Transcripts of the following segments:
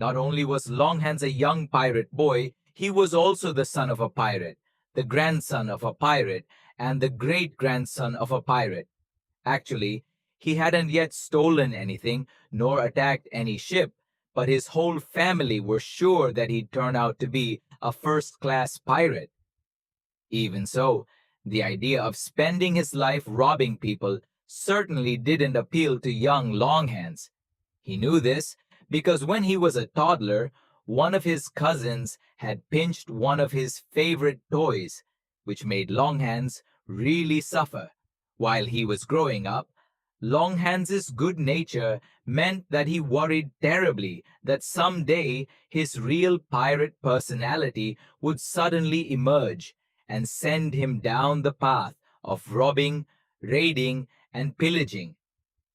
Not only was Longhands a young pirate boy, he was also the son of a pirate, the grandson of a pirate, and the great-grandson of a pirate. Actually, he hadn't yet stolen anything nor attacked any ship, but his whole family were sure that he'd turn out to be a first-class pirate. Even so, the idea of spending his life robbing people certainly didn't appeal to young Longhands. He knew this because when he was a toddler, one of his cousins had pinched one of his favorite toys, which made Longhands really suffer. While he was growing up, Longhands's good nature meant that he worried terribly that someday his real pirate personality would suddenly emerge and send him down the path of robbing, raiding, and pillaging.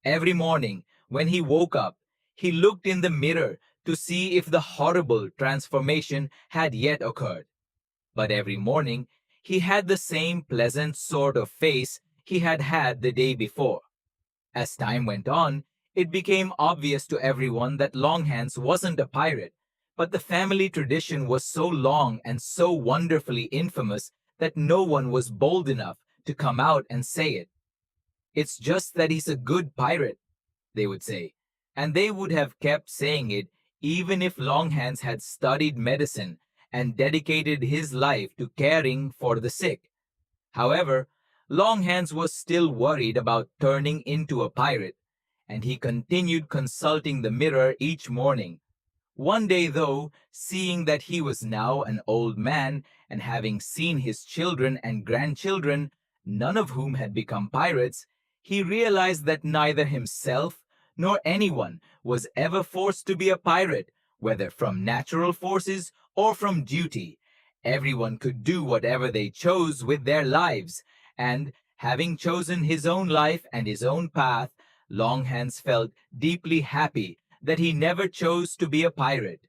Every morning, when he woke up, he looked in the mirror to see if the horrible transformation had yet occurred. But every morning, he had the same pleasant sort of face he had had the day before. As time went on, it became obvious to everyone that Longhands wasn't a pirate, but the family tradition was so long and so wonderfully infamous that no one was bold enough to come out and say it. "It's just that he's a good pirate," they would say, and they would have kept saying it even if Longhands had studied medicine and dedicated his life to caring for the sick. However, Longhands was still worried about turning into a pirate, and he continued consulting the mirror each morning. One day, though, seeing that he was now an old man and having seen his children and grandchildren, none of whom had become pirates, he realized that neither himself nor anyone was ever forced to be a pirate, whether from natural forces or from duty. Everyone could do whatever they chose with their lives, and having chosen his own life and his own path, Longhands felt deeply happy that he never chose to be a pirate.